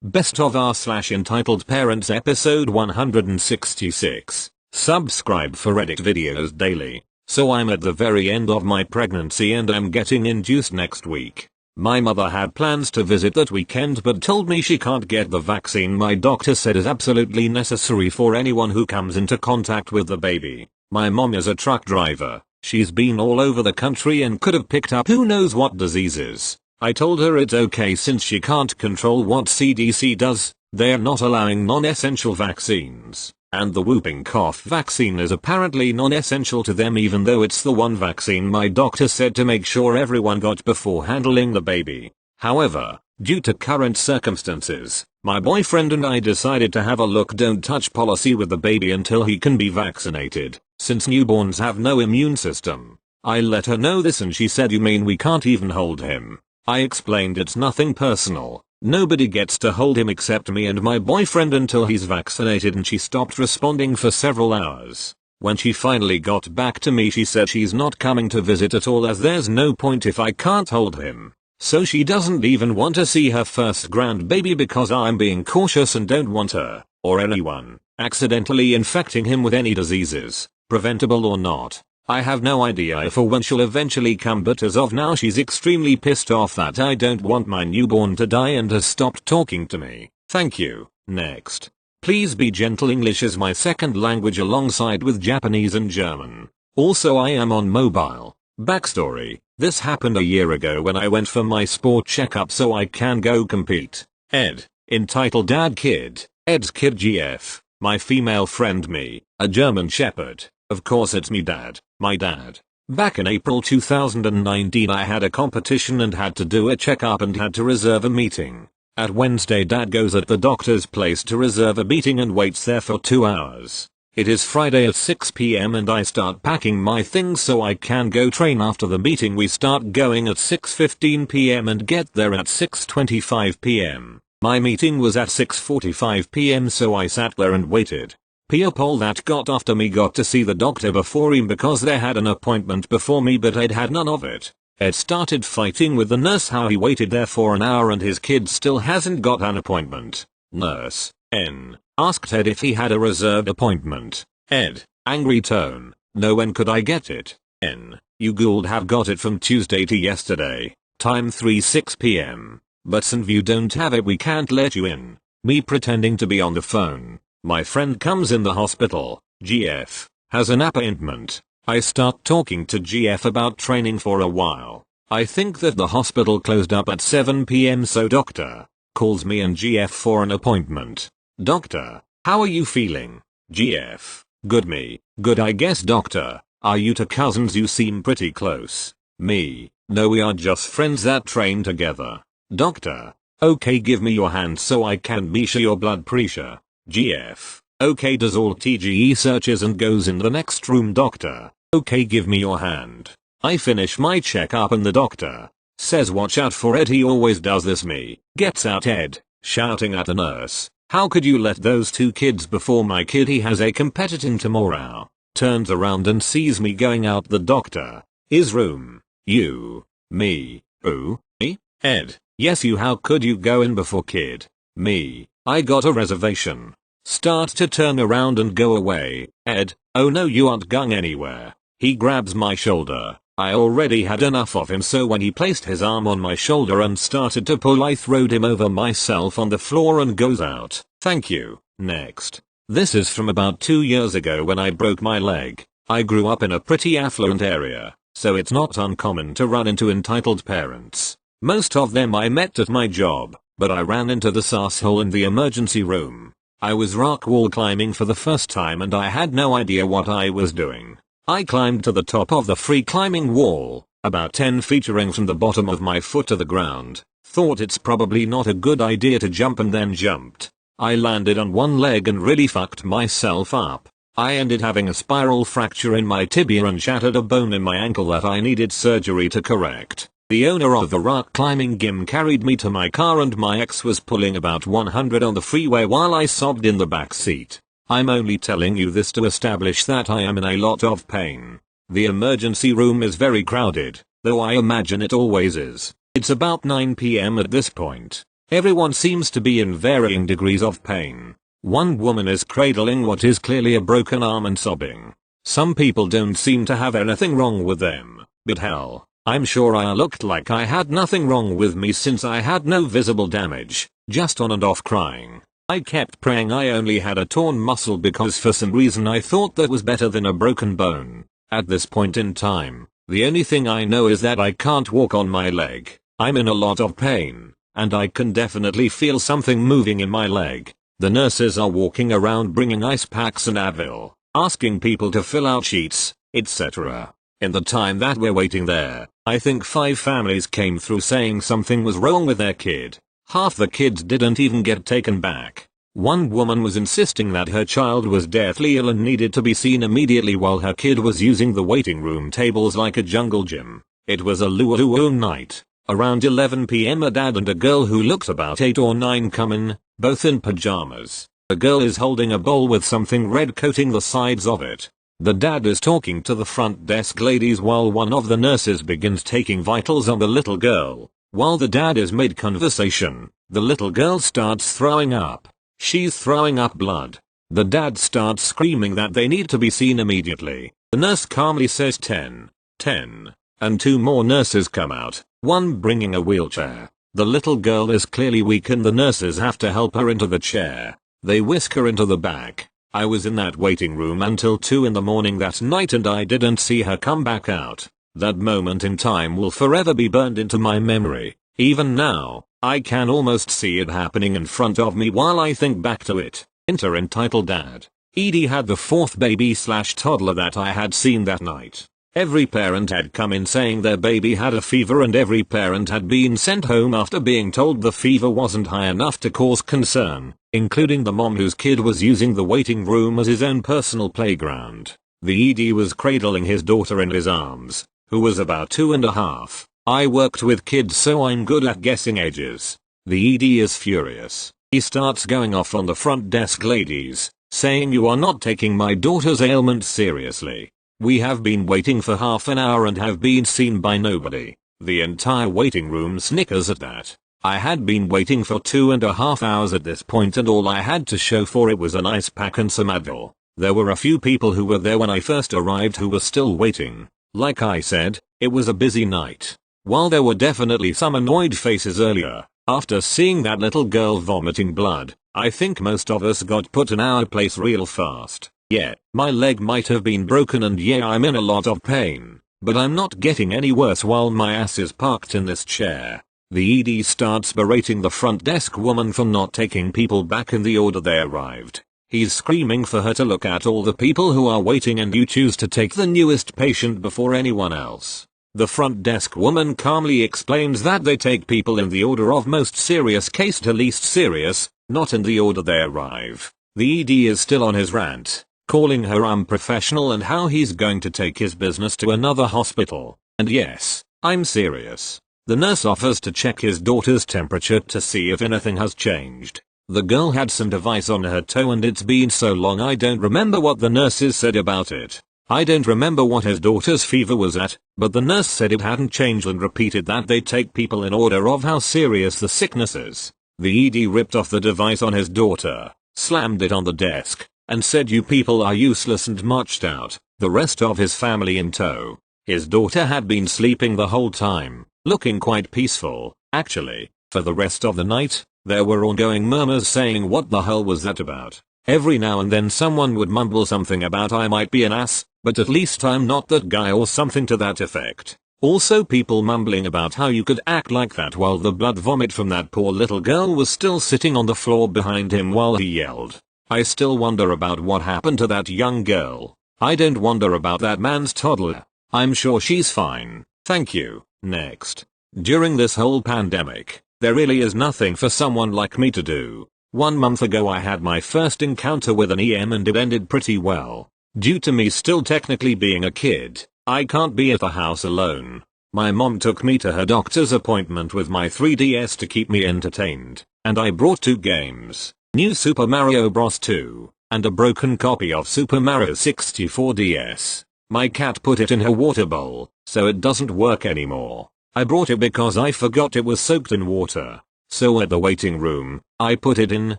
Best of r/entitled parents episode 166. Subscribe for edit videos daily. So I'm at the very end of my pregnancy and I'm getting induced next week. My mother had plans to visit that weekend but told me she can't get the vaccine my doctor said is absolutely necessary for anyone who comes into contact with the baby. My mom is a truck driver. She's been all over the country and could have picked up who knows what diseases. I told her it's okay since she can't control what CDC does. They're not allowing non-essential vaccines. And the whooping cough vaccine is apparently non-essential to them even though it's the one vaccine my doctor said to make sure everyone got before handling the baby. However, due to current circumstances, my boyfriend and I decided to have a look don't touch policy with the baby until he can be vaccinated, since newborns have no immune system. I let her know this and she said you mean we can't even hold him? I explained it's nothing personal. Nobody gets to hold him except me and my boyfriend until he's vaccinated and she stopped responding for several hours. When she finally got back to me she said she's not coming to visit at all as there's no point if I can't hold him. So she doesn't even want to see her first grandbaby because I'm being cautious and don't want her, or anyone, accidentally infecting him with any diseases, preventable or not. I have no idea if or when she'll eventually come but as of now she's extremely pissed off that I don't want my newborn to die and has stopped talking to me. Thank you. Next. Please be gentle. English is my second language alongside with Japanese and German. Also I am on mobile. Backstory. This happened a year ago when I went for my sport checkup so I can go compete. Ed. Entitled Dad Kid. Ed's kid GF. My female friend me. A German Shepherd. Of course it's me dad. My dad. Back in April 2019 I had a competition and had to do a checkup and had to reserve a meeting. At Wednesday dad goes at the doctor's place to reserve a meeting and waits there for 2 hours. It is Friday at 6 p.m. and I start packing my things so I can go train after the meeting. We start going at 6:15 p.m. and get there at 6:25 p.m. My meeting was at 6:45 p.m. so I sat there and waited. People that got after me got to see the doctor before him because they had an appointment before me but Ed had none of it. Ed started fighting with the nurse how he waited there for an hour and his kid still hasn't got an appointment. Nurse N asked Ed if he had a reserved appointment. Ed, angry tone, no, when could I get it? N, you Gould have got it from Tuesday to yesterday, time 3:06 p.m. But since you don't have it we can't let you in. Me pretending to be on the phone. My friend comes in the hospital, GF, has an appointment. I start talking to GF about training for a while. I think that the hospital closed up at 7 p.m. so doctor calls me and GF for an appointment. Doctor, how are you feeling? GF, good me, good I guess. Doctor, are you two cousins? You seem pretty close. Me, no we are just friends that train together. Doctor, okay give me your hand so I can measure your blood pressure. GF, okay does all TGE searches and goes in the next room. Doctor, okay give me your hand. I finish my checkup and the doctor says watch out for Ed, he always does this. Me gets out Ed, shouting at the nurse, how could you let those two kids before my kid? He has a competition tomorrow. Turns around and sees me going out the doctor is room. You, me, who, me, Ed, yes you, how could you go in before kid? Me, I got a reservation. Start to turn around and go away. Ed, oh no you aren't going anywhere. He grabs my shoulder. I already had enough of him so when he placed his arm on my shoulder and started to pull I throwed him over myself on the floor and goes out. Thank you. Next. This is from about 2 years ago when I broke my leg. I grew up in a pretty affluent area, so it's not uncommon to run into entitled parents. Most of them I met at my job, but I ran into this asshole in the emergency room. I was rock wall climbing for the first time and I had no idea what I was doing. I climbed to the top of the free climbing wall, about 10 feet from the bottom of my foot to the ground. Thought it's probably not a good idea to jump and then jumped. I landed on one leg and really fucked myself up. I ended having a spiral fracture in my tibia and shattered a bone in my ankle that I needed surgery to correct. The owner of the rock climbing gym carried me to my car and my ex was pulling about 100 on the freeway while I sobbed in the back seat. I'm only telling you this to establish that I am in a lot of pain. The emergency room is very crowded, though I imagine it always is. It's about 9 p.m. at this point. Everyone seems to be in varying degrees of pain. One woman is cradling what is clearly a broken arm and sobbing. Some people don't seem to have anything wrong with them, but hell, I'm sure I looked like I had nothing wrong with me since I had no visible damage, just on and off crying. I kept praying I only had a torn muscle because for some reason I thought that was better than a broken bone. At this point in time, the only thing I know is that I can't walk on my leg. I'm in a lot of pain, and I can definitely feel something moving in my leg. The nurses are walking around bringing ice packs and Advil, asking people to fill out sheets, etc. In the time that we're waiting there, I think 5 families came through saying something was wrong with their kid. Half the kids didn't even get taken back. One woman was insisting that her child was deathly ill and needed to be seen immediately while her kid was using the waiting room tables like a jungle gym. It was a luau night. Around 11 PM a dad and a girl who looked about 8 or 9 come in, both in pajamas. The girl is holding a bowl with something red coating the sides of it. The dad is talking to the front desk ladies while one of the nurses begins taking vitals on the little girl. While the dad is mid-conversation, the little girl starts throwing up. She's throwing up blood. The dad starts screaming that they need to be seen immediately. The nurse calmly says 10, 10, and 2 more nurses come out, one bringing a wheelchair. The little girl is clearly weak and the nurses have to help her into the chair. They whisk her into the back. I was in that waiting room until 2 in the morning that night and I didn't see her come back out. That moment in time will forever be burned into my memory. Even now, I can almost see it happening in front of me while I think back to it. Enter entitled dad. Edie had the 4th baby/toddler that I had seen that night. Every parent had come in saying their baby had a fever and every parent had been sent home after being told the fever wasn't high enough to cause concern, including the mom whose kid was using the waiting room as his own personal playground. The ED was cradling his daughter in his arms, who was about 2.5. I worked with kids so I'm good at guessing ages. The ED is furious. He starts going off on the front desk ladies, saying you are not taking my daughter's ailment seriously. We have been waiting for half an hour and have been seen by nobody. The entire waiting room snickers at that. I had been waiting for 2.5 hours at this point and all I had to show for it was an ice pack and some Advil. There were a few people who were there when I first arrived who were still waiting. Like I said, it was a busy night. While there were definitely some annoyed faces earlier, after seeing that little girl vomiting blood, I think most of us got put in our place real fast. Yeah, my leg might have been broken and yeah I'm in a lot of pain, but I'm not getting any worse while my ass is parked in this chair. The ED starts berating the front desk woman for not taking people back in the order they arrived. He's screaming for her to look at all the people who are waiting and you choose to take the newest patient before anyone else. The front desk woman calmly explains that they take people in the order of most serious case to least serious, not in the order they arrive. The ED is still on his rant, calling her unprofessional and how he's going to take his business to another hospital. And yes, I'm serious. The nurse offers to check his daughter's temperature to see if anything has changed. The girl had some device on her toe and it's been so long I don't remember what the nurses said about it. I don't remember what his daughter's fever was at, but the nurse said it hadn't changed and repeated that they take people in order of how serious the sickness is. The ED ripped off the device on his daughter, slammed it on the desk, and said you people are useless and marched out, the rest of his family in tow. His daughter had been sleeping the whole time, looking quite peaceful, actually. For the rest of the night, there were ongoing murmurs saying what the hell was that about. Every now and then someone would mumble something about I might be an ass, but at least I'm not that guy or something to that effect. Also people mumbling about how you could act like that while the blood vomit from that poor little girl was still sitting on the floor behind him while he yelled. I still wonder about what happened to that young girl. I don't wonder about that man's toddler. I'm sure she's fine. Thank you. Next. During this whole pandemic, there really is nothing for someone like me to do. 1 month ago I had my first encounter with an EM and it ended pretty well. Due to me still technically being a kid, I can't be at the house alone. My mom took me to her doctor's appointment with my 3DS to keep me entertained, and I brought 2 games, New Super Mario Bros. 2, and a broken copy of Super Mario 64 DS. My cat put it in her water bowl, so it doesn't work anymore. I brought it because I forgot it was soaked in water. So at the waiting room, I put it in,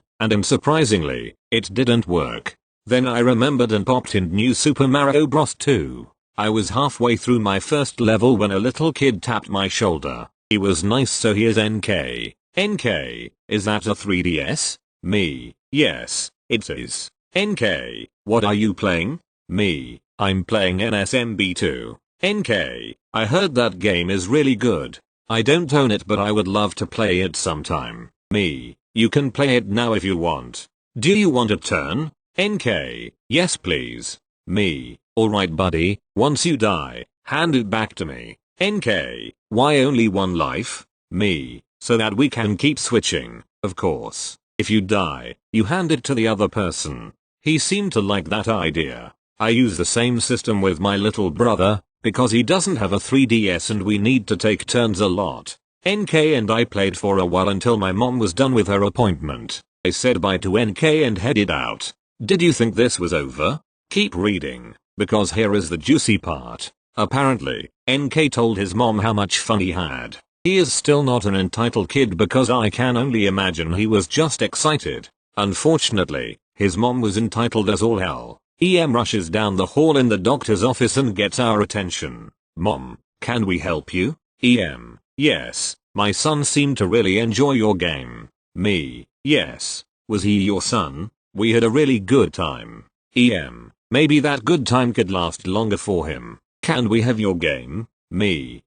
and unsurprisingly, it didn't work. Then I remembered and popped in New Super Mario Bros. 2. I was halfway through my first level when a little kid tapped my shoulder. He was nice, so here's NK. NK, is that a 3DS? Me, yes, it is. NK, what are you playing? Me, I'm playing NSMB2. NK, I heard that game is really good. I don't own it, but I would love to play it sometime. Me, you can play it now if you want. Do you want a turn? NK, yes please. Me, alright buddy, once you die, hand it back to me. NK, why only one life? Me, so that we can keep switching, of course. If you die, you hand it to the other person. He seemed to like that idea. I use the same system with my little brother, because he doesn't have a 3DS and we need to take turns a lot. NK and I played for a while until my mom was done with her appointment. I said bye to NK and headed out. Did you think this was over? Keep reading, because here is the juicy part. Apparently, NK told his mom how much fun he had. He is still not an entitled kid because I can only imagine he was just excited. Unfortunately, his mom was entitled as all hell. EM rushes down the hall in the doctor's office and gets our attention. Mom, can we help you? EM, yes, my son seemed to really enjoy your game. Me, yes, was he your son? We had a really good time. EM, maybe that good time could last longer for him. Can we have your game? Me,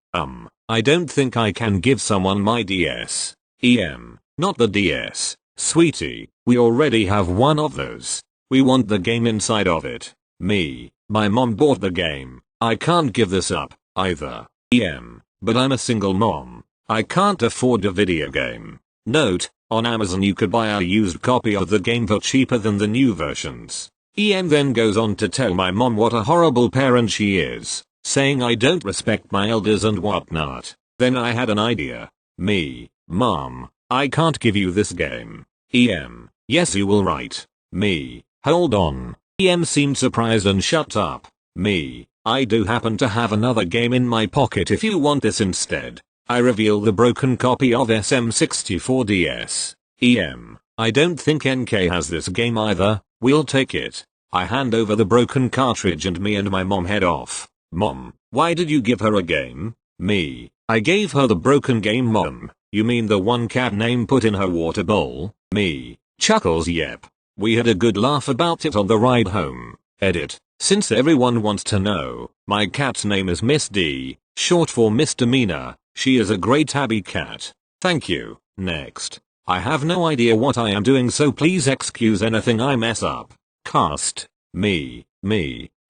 I don't think I can give someone my DS. EM, not the DS. Sweetie, we already have one of those. We want the game inside of it. Me, my mom bought the game. I can't give this up, either. EM, but I'm a single mom. I can't afford a video game. Note, on Amazon you could buy a used copy of the game for cheaper than the new versions. EM then goes on to tell my mom what a horrible parent she is, saying I don't respect my elders and whatnot. Then I had an idea. Me, Mom, I can't give you this game. EM, yes you will, right. Me, hold on. EM seemed surprised and shut up. Me, I do happen to have another game in my pocket if you want this instead. I reveal the broken copy of SM64DS. EM, I don't think NK has this game either, we'll take it. I hand over the broken cartridge and me and my mom head off. Mom, why did you give her a game? Me, I gave her the broken game. Mom, you mean the one cat name put in her water bowl? Me, chuckles, yep. We had a good laugh about it on the ride home. Edit, since everyone wants to know, my cat's name is Miss D, short for misdemeanor. She is a great tabby cat. Thank you. Next. I have no idea what I am doing, so please excuse anything I mess up. Cast. Me,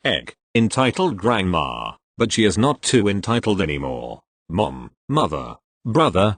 egg, entitled grandma, but she is not too entitled anymore. Mom, mother, brother,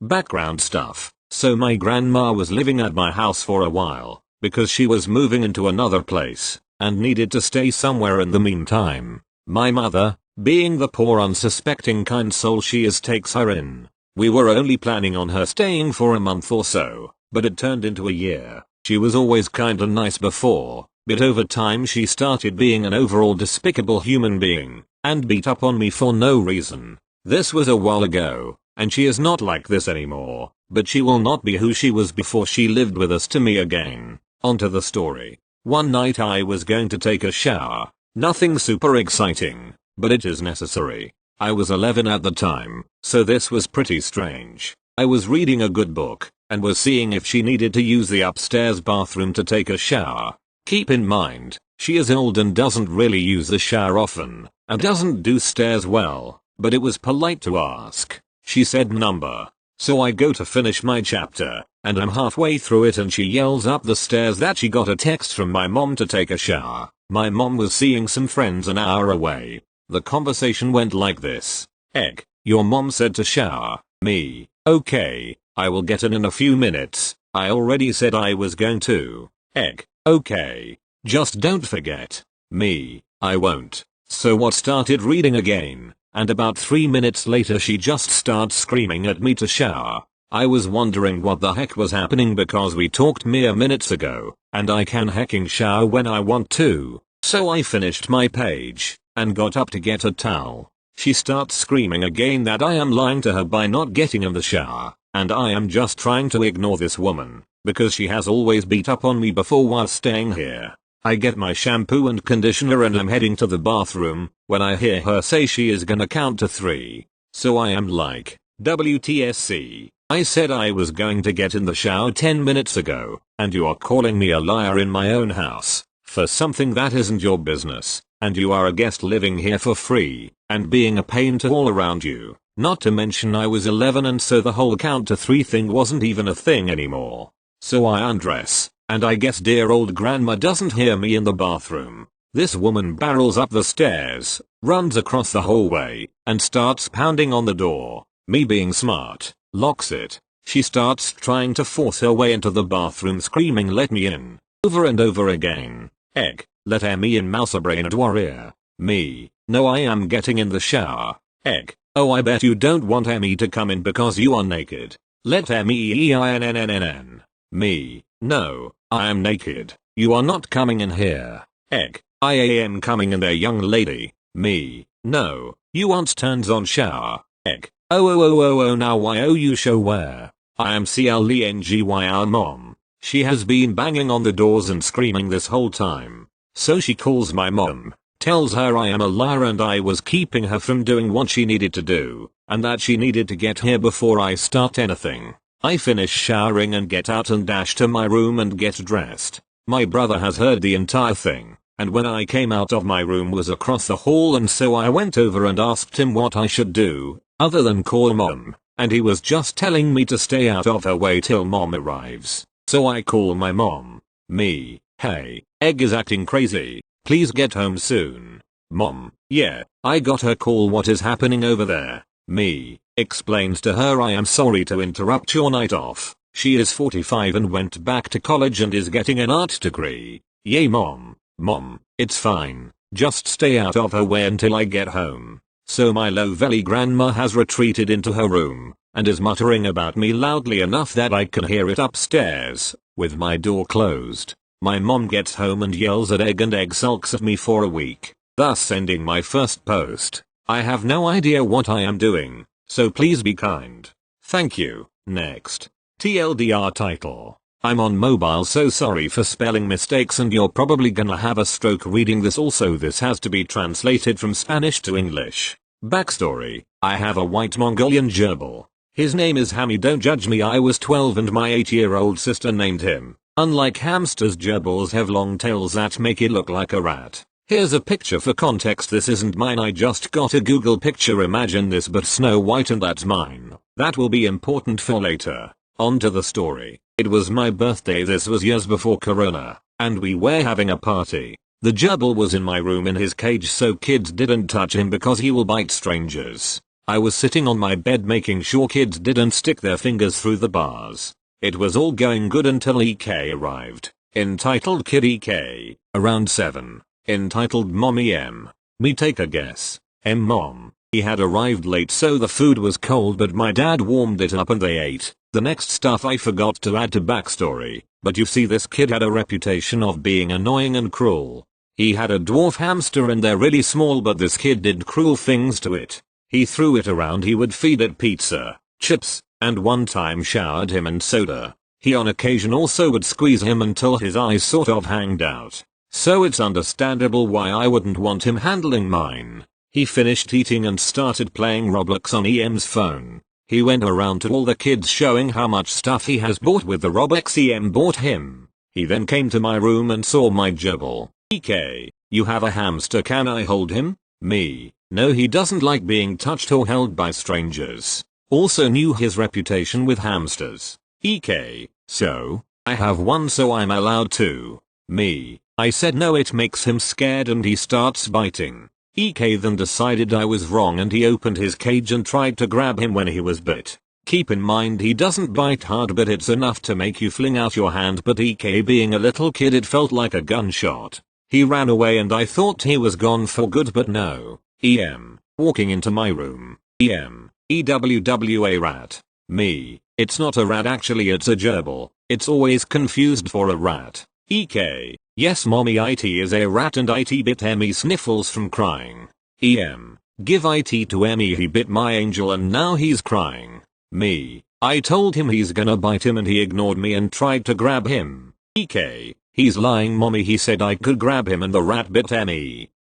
background stuff. So my grandma was living at my house for a while, because she was moving into another place, and needed to stay somewhere in the meantime. My mother, being the poor unsuspecting kind soul she is, takes her in. We were only planning on her staying for a month or so, but it turned into a year. She was always kinda nice before, but over time she started being an overall despicable human being, and beat up on me for no reason. This was a while ago, and she is not like this anymore, but she will not be who she was before she lived with us to me again. Onto the story. One night I was going to take a shower. Nothing super exciting, but it is necessary. I was 11 at the time, so this was pretty strange. I was reading a good book, and was seeing if she needed to use the upstairs bathroom to take a shower. Keep in mind, she is old and doesn't really use the shower often, and doesn't do stairs well, but it was polite to ask. She said number. So I go to finish my chapter, and I'm halfway through it and she yells up the stairs that she got a text from my mom to take a shower. My mom was seeing some friends an hour away. The conversation went like this. Egg, your mom said to shower. Me, okay, I will get in a few minutes. I already said I was going to. Egg, okay, just don't forget. Me, I won't. So what, started reading again, and about 3 minutes later she just starts screaming at me to shower. I was wondering what the heck was happening because we talked mere minutes ago, and I can hecking shower when I want to. So I finished my page, and got up to get a towel. She starts screaming again that I am lying to her by not getting in the shower, and I am just trying to ignore this woman, because she has always beat up on me before while staying here. I get my shampoo and conditioner and I'm heading to the bathroom, when I hear her say she is gonna count to 3. So I am like, WTSC, I said I was going to get in the shower 10 minutes ago, and you are calling me a liar in my own house, for something that isn't your business, and you are a guest living here for free, and being a pain to all around you. Not to mention I was 11 and so the whole count to 3 thing wasn't even a thing anymore. So I undress, and I guess dear old grandma doesn't hear me in the bathroom. This woman barrels up the stairs, runs across the hallway, and starts pounding on the door. Me being smart, locks it. She starts trying to force her way into the bathroom screaming let me in, over and over again. Egg, let me in mousebrained warrior. Me, no I am getting in the shower. Egg, oh I bet you don't want me to come in because you are naked. Let me in. Me, no, I am naked. You are not coming in here. Egg, I am coming in there young lady. Me, no, you want turns on shower. Egg, oh now why you show where? I am CLENGYR mom. She has been banging on the doors and screaming this whole time. So she calls my mom, tells her I am a liar and I was keeping her from doing what she needed to do, and that she needed to get here before I start anything. I finish showering and get out and dash to my room and get dressed. My brother has heard the entire thing, and when I came out of my room was across the hall and so I went over and asked him what I should do, other than call mom, and he was just telling me to stay out of her way till mom arrives. So I call my mom. Me, hey, Egg is acting crazy, please get home soon. Mom, yeah, I got her call what is happening over there. Me, explains to her I am sorry to interrupt your night off. She is 45 and went back to college and is getting an art degree. Yay mom. Mom, it's fine, just stay out of her way until I get home. So my low-velly grandma has retreated into her room, and is muttering about me loudly enough that I can hear it upstairs, with my door closed. My mom gets home and yells at Egg and Egg sulks at me for a week, thus ending my first post. I have no idea what I am doing, so please be kind. Thank you. Next. TLDR title. I'm on mobile so sorry for spelling mistakes and you're probably gonna have a stroke reading this also this has to be translated from Spanish to English. Backstory. I have a white Mongolian gerbil. His name is Hammy don't judge me I was 12 and my 8-year-old sister named him. Unlike hamsters gerbils have long tails that make it look like a rat. Here's a picture for context this isn't mine I just got a Google picture imagine this but Snow White and that's mine. That will be important for later. On to the story. It was my birthday this was years before corona, and we were having a party. The gerbil was in my room in his cage so kids didn't touch him because he will bite strangers. I was sitting on my bed making sure kids didn't stick their fingers through the bars. It was all going good until EK arrived. Entitled Kid EK, around 7. Entitled Mommy M. Me take a guess. Mom. He had arrived late so the food was cold but my dad warmed it up and they ate. The next stuff I forgot to add to backstory, but you see this kid had a reputation of being annoying and cruel. He had a dwarf hamster and they're really small but this kid did cruel things to it. He threw it around he would feed it pizza, chips, and one time showered him in soda. He on occasion also would squeeze him until his eyes sort of hanged out. So it's understandable why I wouldn't want him handling mine. He finished eating and started playing Roblox on EM's phone. He went around to all the kids showing how much stuff he has bought with the Robux EM bought him. He then came to my room and saw my gerbil. EK, you have a hamster can I hold him? Me, no he doesn't like being touched or held by strangers. Also knew his reputation with hamsters. EK, so, I have one so I'm allowed to. Me, I said no it makes him scared and he starts biting. EK then decided I was wrong and he opened his cage and tried to grab him when he was bit. Keep in mind he doesn't bite hard but it's enough to make you fling out your hand but EK being a little kid it felt like a gunshot. He ran away and I thought he was gone for good but no. EM, walking into my room. EM, EWWA rat. Me, it's not a rat actually it's a gerbil, it's always confused for a rat. EK, yes mommy it is a rat and it bit Emmy sniffles from crying. EM, give it to Emmy he bit my angel and now he's crying. Me, I told him he's gonna bite him and he ignored me and tried to grab him. EK. He's lying mommy, he said I could grab him and the rat bit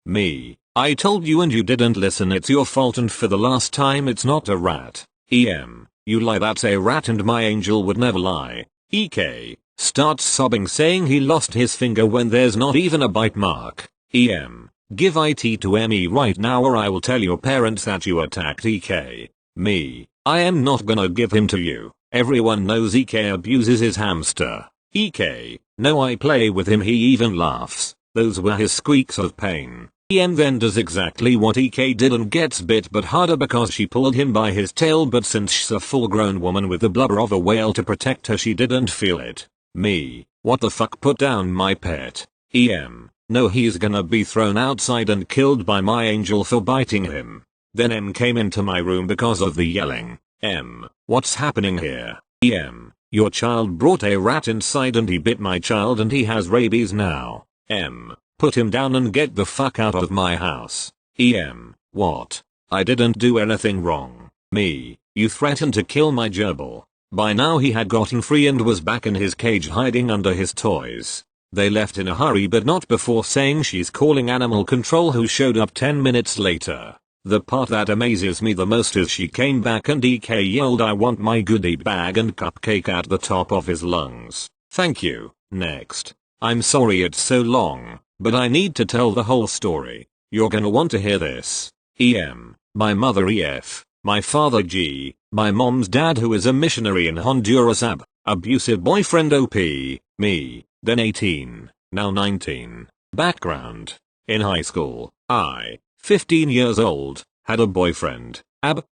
me. I told you and you didn't listen, it's your fault and for the last time it's not a rat. You lie, that's a rat and my angel would never lie. EK. Starts sobbing saying he lost his finger when there's not even a bite mark. Give it to me right now or I will tell your parents that you attacked EK. Me. I am not gonna give him to you. Everyone knows EK abuses his hamster. EK. No, I play with him, he even laughs. Those were his squeaks of pain. Then does exactly what EK did and gets bit but harder because she pulled him by his tail, but since she's a full grown woman with the blubber of a whale to protect her she didn't feel it. Me. What the fuck, put down my pet. No, he's gonna be thrown outside and killed by my angel for biting him. Then M came into my room because of the yelling. What's happening here? Your child brought a rat inside and he bit my child and he has rabies now. Put him down and get the fuck out of my house. What? I didn't do anything wrong. Me. You threatened to kill my gerbil. By now he had gotten free and was back in his cage hiding under his toys. They left in a hurry but not before saying she's calling animal control, who showed up 10 minutes later. The part that amazes me the most is she came back and EK yelled I want my goodie bag and cupcake at the top of his lungs. Thank you. Next. I'm sorry it's so long, but I need to tell the whole story. You're gonna want to hear this. My mother EF, my father G, my mom's dad who is a missionary in Honduras, abusive boyfriend OP, me, then 18, now 19. Background. In high school, I, 15 years old, had a boyfriend,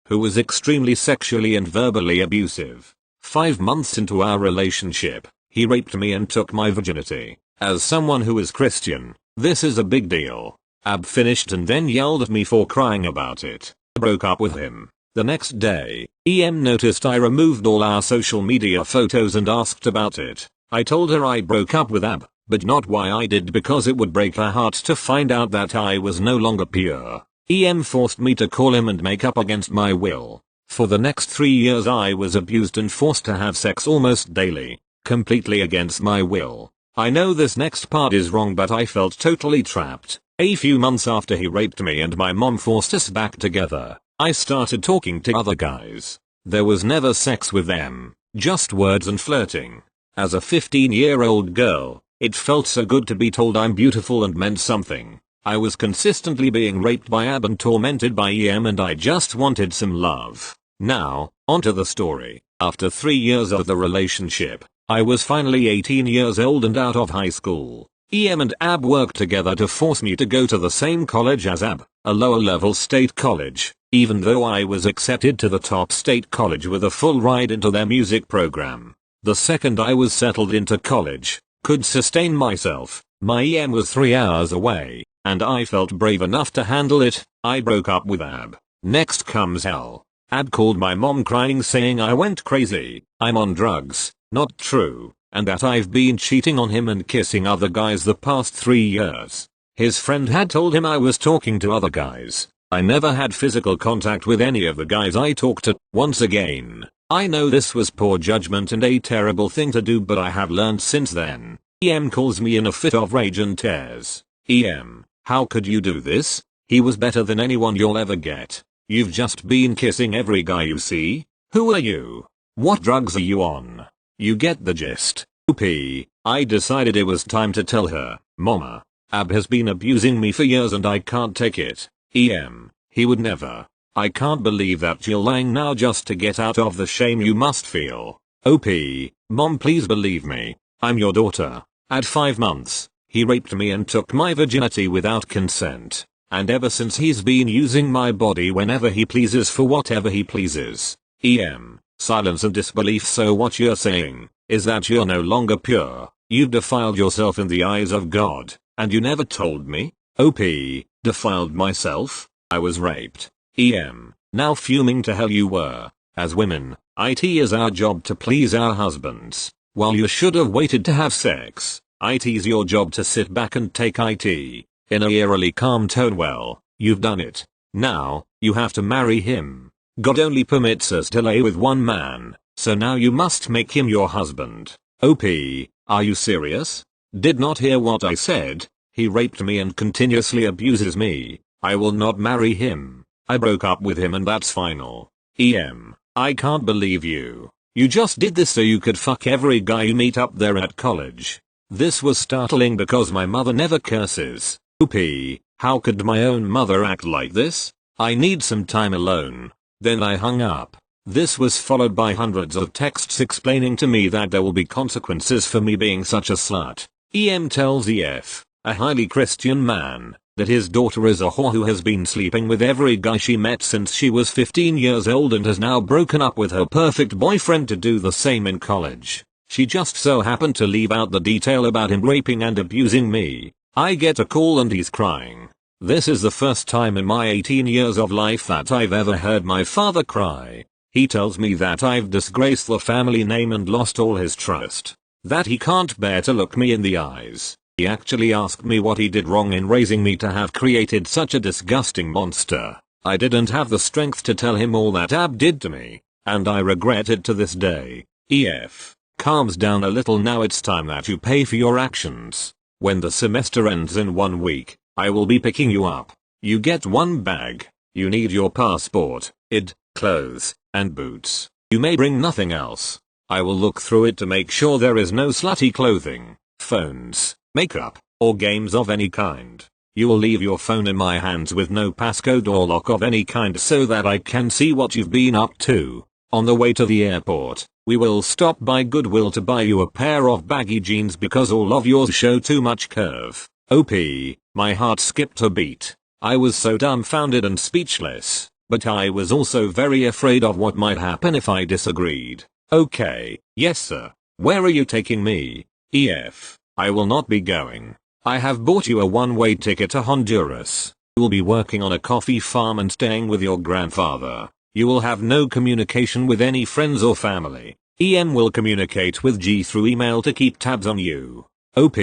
who was extremely sexually and verbally abusive. 5 months into our relationship, he raped me and took my virginity. As someone who is Christian, this is a big deal. Finished and then yelled at me for crying about it. Broke up with him. The next day, noticed I removed all our social media photos and asked about it. I told her I broke up with but not why I did, because it would break her heart to find out that I was no longer pure. Forced me to call him and make up against my will. For the next 3 years I was abused and forced to have sex almost daily, completely against my will. I know this next part is wrong, but I felt totally trapped. A few months after he raped me and my mom forced us back together, I started talking to other guys. There was never sex with them, just words and flirting. As a 15-year-old girl, it felt so good to be told I'm beautiful and meant something. I was consistently being raped by and tormented by and I just wanted some love. Now, onto the story. After 3 years of the relationship, I was finally 18 years old and out of high school. and worked together to force me to go to the same college as a lower-level state college, even though I was accepted to the top state college with a full ride into their music program. The second I was settled into college, could sustain myself, my was 3 hours away, and I felt brave enough to handle it. I broke up with Next comes hell. Called my mom crying saying I went crazy, I'm on drugs, not true, and that I've been cheating on him and kissing other guys the past 3 years. His friend had told him I was talking to other guys. I never had physical contact with any of the guys I talked to. Once again, I know this was poor judgment and a terrible thing to do, but I have learned since then. Calls me in a fit of rage and tears. How could you do this? He was better than anyone you'll ever get. You've just been kissing every guy you see? Who are you? What drugs are you on? You get the gist. I decided it was time to tell her. Mama, has been abusing me for years and I can't take it. He would never. I can't believe that you're lying now just to get out of the shame you must feel. Mom, please believe me. I'm your daughter. At 5 months, he raped me and took my virginity without consent. And ever since he's been using my body whenever he pleases for whatever he pleases. Silence and disbelief. So what you're saying is that you're no longer pure. You've defiled yourself in the eyes of God, and you never told me? Defiled myself? I was raped. Now fuming to hell you were. As women, it is our job to please our husbands. While you should have waited to have sex, it's your job to sit back and take it. In a eerily calm tone. Well, you've done it. Now, you have to marry him. God only permits us to lay with one man, So now you must make him your husband. OP, are you serious? Did not hear what I said. He raped me and continuously abuses me. I will not marry him. I broke up with him and that's final. I can't believe you. You just did this so you could fuck every guy you meet up there at college. This was startling because my mother never curses. OP, how could my own mother act like this? I need some time alone. Then I hung up. This was followed by hundreds of texts explaining to me that there will be consequences for me being such a slut. Tells EF, a highly Christian man, that his daughter is a whore who has been sleeping with every guy she met since she was 15 years old and has now broken up with her perfect boyfriend to do the same in college. She just so happened to leave out the detail about him raping and abusing me. I get a call and he's crying. This is the first time in my 18 years of life that I've ever heard my father cry. He tells me that I've disgraced the family name and lost all his trust. That he can't bear to look me in the eyes. He actually asked me what he did wrong in raising me to have created such a disgusting monster. I didn't have the strength to tell him all that Ab did to me, and I regret it to this day. EF, calms down a little now, it's time that you pay for your actions. When the semester ends in 1 week, I will be picking you up. You get one bag. You need your passport, clothes, and boots. You may bring nothing else. I will look through it to make sure there is no slutty clothing, phones, makeup, or games of any kind. You will leave your phone in my hands with no passcode or lock of any kind so that I can see what you've been up to. On the way to the airport, we will stop by Goodwill to buy you a pair of baggy jeans because all of yours show too much curve. OP, my heart skipped a beat. I was so dumbfounded and speechless, but I was also very afraid of what might happen if I disagreed. Okay, yes sir. Where are you taking me? EF, I will not be going. I have bought you a one-way ticket to Honduras. You will be working on a coffee farm and staying with your grandfather. You will have no communication with any friends or family. EM will communicate with G through email to keep tabs on you. OP,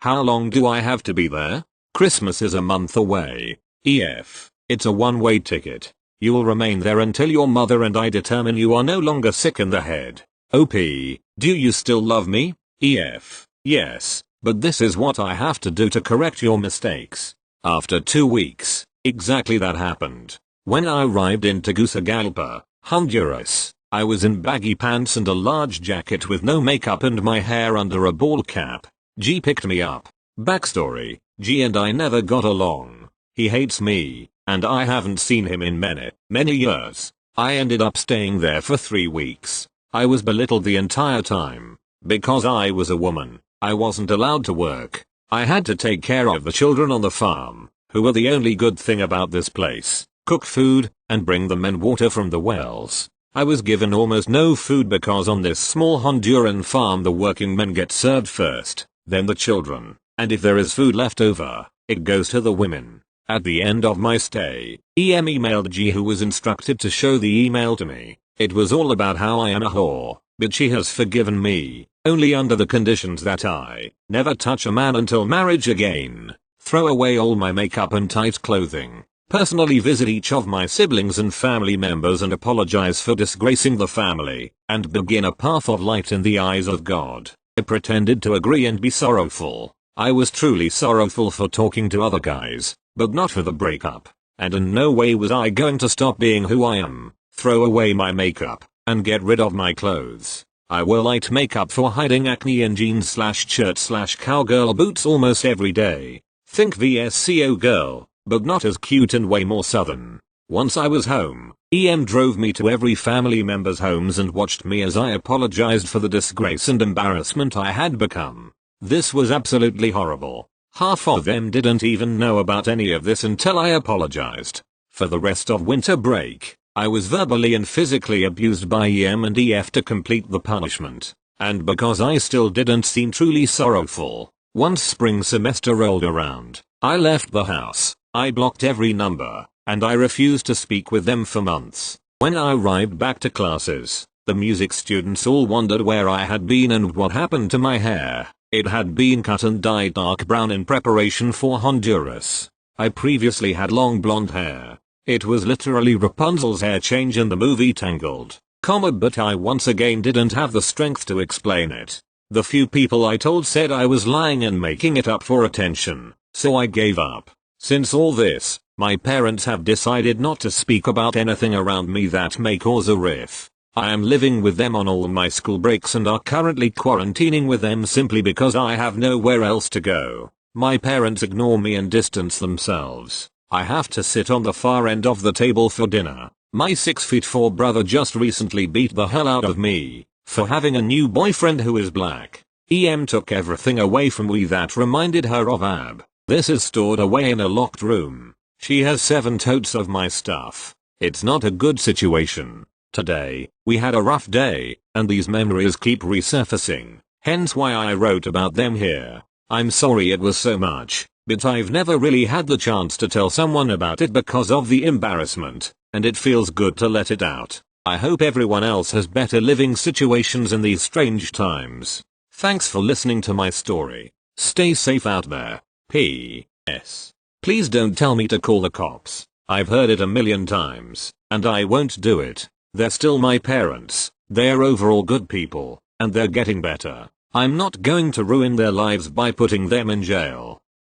how long do I have to be there? Christmas is a month away. EF, it's a one-way ticket. You will remain there until your mother and I determine you are no longer sick in the head. OP, do you still love me? EF, yes, but this is what I have to do to correct your mistakes. After 2 weeks, exactly that happened. When I arrived in Tegucigalpa, Honduras, I was in baggy pants and a large jacket with no makeup and my hair under a ball cap. G picked me up. Backstory, G and I never got along. He hates me, and I haven't seen him in many years. I ended up staying there for 3 weeks. I was belittled the entire time. Because I was a woman, I wasn't allowed to work. I had to take care of the children on the farm, who were the only good thing about this place, cook food, and bring the men water from the wells. I was given almost no food because on this small Honduran farm the working men get served first, then the children, and if there is food left over, it goes to the women. At the end of my stay, EM emailed G, who was instructed to show the email to me. It was all about how I am a whore, but she has forgiven me, only under the conditions that I never touch a man until marriage again, throw away all my makeup and tight clothing, personally visit each of my siblings and family members and apologize for disgracing the family, and begin a path of light in the eyes of God. I pretended to agree and be sorrowful. I was truly sorrowful for talking to other guys, but not for the breakup, and in no way was I going to stop being who I am, throw away my makeup, and get rid of my clothes. I wear light makeup for hiding acne and jeans/shirt/cowgirl boots almost every day. Think VSCO girl, but not as cute and way more southern. Once I was home, EM drove me to every family member's homes and watched me as I apologized for the disgrace and embarrassment I had become. This was absolutely horrible. Half of them didn't even know about any of this until I apologized. For the rest of winter break, I was verbally and physically abused by EM and EF to complete the punishment. And because I still didn't seem truly sorrowful, once spring semester rolled around, I left the house. I blocked every number, and I refused to speak with them for months. When I arrived back to classes, the music students all wondered where I had been and what happened to my hair. It had been cut and dyed dark brown in preparation for Honduras. I previously had long blonde hair. It was literally Rapunzel's hair change in the movie Tangled. but I once again didn't have the strength to explain it. The few people I told said I was lying and making it up for attention, so I gave up. Since all this, my parents have decided not to speak about anything around me that may cause a rift. I am living with them on all my school breaks and are currently quarantining with them simply because I have nowhere else to go. My parents ignore me and distance themselves. I have to sit on the far end of the table for dinner. My 6'4" brother just recently beat the hell out of me for having a new boyfriend who is black. EM took everything away from me that reminded her of Ab. This is stored away in a locked room. She has 7 totes of my stuff. It's not a good situation. Today, we had a rough day, and these memories keep resurfacing, hence why I wrote about them here. I'm sorry it was so much, but I've never really had the chance to tell someone about it because of the embarrassment, and it feels good to let it out. I hope everyone else has better living situations in these strange times. Thanks for listening to my story. Stay safe out there. P.S. Please don't tell me to call the cops. I've heard it a million times, and I won't do it. They're still my parents. They're overall good people, and they're getting better. I'm not going to ruin their lives by putting them in jail.